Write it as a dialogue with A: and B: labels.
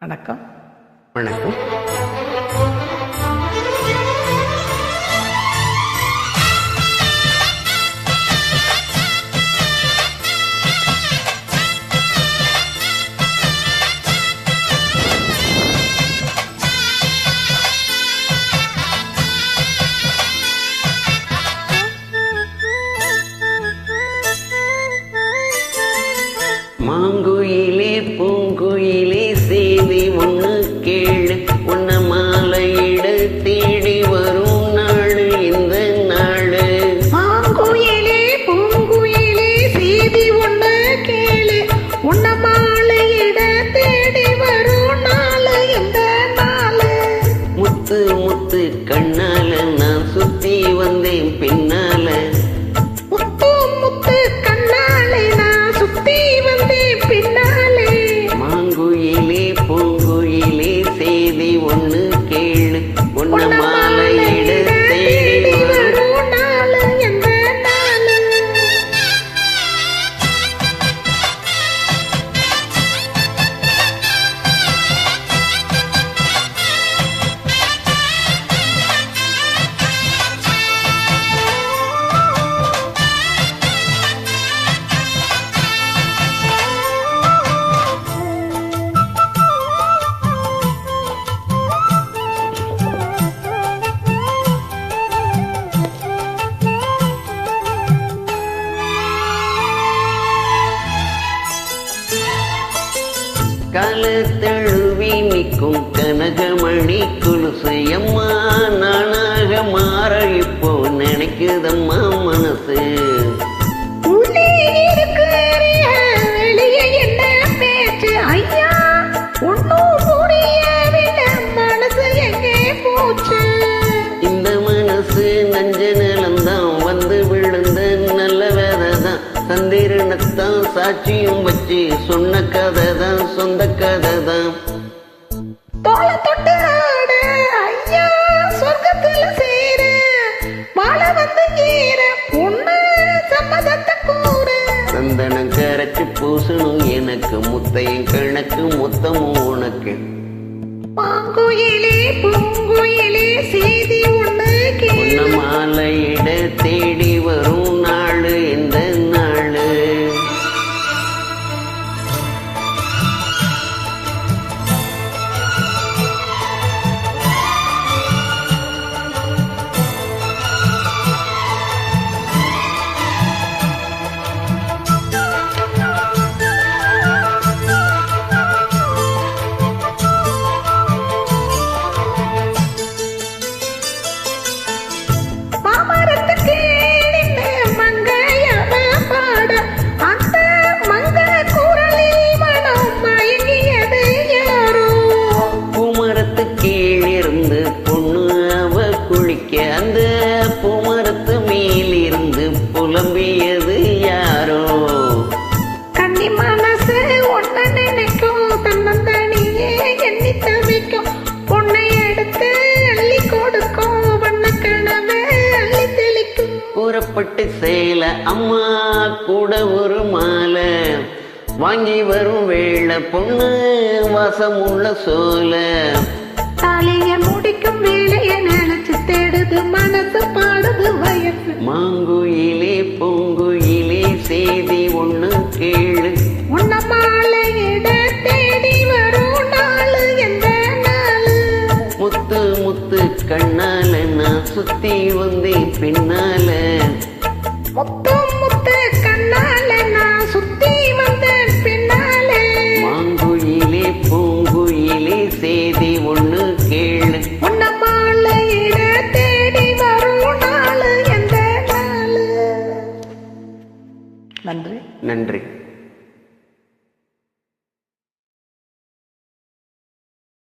A: வணக்கம்.
B: வணக்கம். மாங்குயிலே பூங்குயிலே செய்தி ஒன்று கேளு, உன்ன மாலையிட தேடி வரும் நாடு இந்த நாடு.
A: மாங்குயிலே பூங்குயிலே செய்தி ஒன்று கேளு, உன்ன மாலையிட தேடி வரும் நாடு இந்த நாடு.
B: முத்து முத்து கண்ணால நான் சுத்தி வந்தேன் பின்னால.
A: முத்து முத்து கண்ணாலே நான் சுத்தி வந்தேன் பின்னாலே.
B: மாங்குயிலே பூங்குயிலே செய்தி ஒன்று கேளு, உன்ன மாலையிட தேடி வரும்
A: நாடு இந்த நாடு.
B: காலத்தழுவி நிற்கும் கனகமணி குலுசு அம்மா, நானாக மாற இப்போ நினைக்குதம்மா மனசு.
A: உள்ளே இருக்கிற வெளியே என்ன பேச்சு ஐயா, ஒன்னும் புரியவில்லை, மனசு எங்கே போச்சு.
B: இந்த மனசு நஞ்ச நிலந்தான் வந்து விழுந்த நல்ல வேதைதான், சந்திரனத்தான் சாட்சியும் வச்சு சொன்ன கதை தான், சொந்த கதை தான்.
A: தோளை தொட்டு ஆடு ஐயா, சொர்க்கத்துல சேரு, வாழ வந்து ஏற பொண்ணு சம்மதத்தை கூறு.
B: சந்தனம் கரைச்சு பூசணும் எனக்கு, முத்தையும் கணக்கு மொத்தமும் உனக்கு.
A: மாங்குயிலே பூங்குயிலே செய்தி ஒண்ணு
B: உன்ன
A: கேளு,
B: மாலையிட தேடி வரும் நாடு இந்த நாடு.
A: மாமரத்துக்கு நின்னு மங்கையவ பாட, அந்த மங்க குரலில் மனம் மயங்கியது யாரோ.
B: பூமரத்து கீழிருந்து பொண்ணு அவ குளிக்க, அந்த பூமரத்து மேலிருந்து புலம்பியது யாரோ.
A: கன்னி மனசு ஒன்ன நினைக்கும், தன்னந்தனியே எண்ணி தவிக்கும், பொண்ணை எடுத்து அள்ளி கொடுக்கும், வண்ண கனவை அள்ளி தெளிக்கும்.
B: கூறப்பட்டு சேல அம்மா கூட ஒரு மாலை, வாங்கி வரும் வேளை பொண்ணு வாசமுள்ள சோல.
A: தாலிய முடிக்கும் வேலைய நினைச்சு தேடுது மனசு, பாடுது வயசு.
B: மாங்குயிலே பூங்குயிலே செய்தி ஒண்ணு கேளு,
A: உன்ன மாலையிட தேடி வரும் நாளு எந்த நாளு.
B: முத்து முத்து கண்ணால நான் சுத்தி வந்தேன் பின்னால.
A: முத்து முத்து கண்ணால நான் சுத்தி வந்தேன் பின்னாலே.
B: மாங்குயிலே பூங்குயிலே செய்தி ஒண்ணு கேளு,
A: உன்ன மாலையிட தேடி வரும் நாளு எந்த நாளு. நன்றி.
B: நன்றி.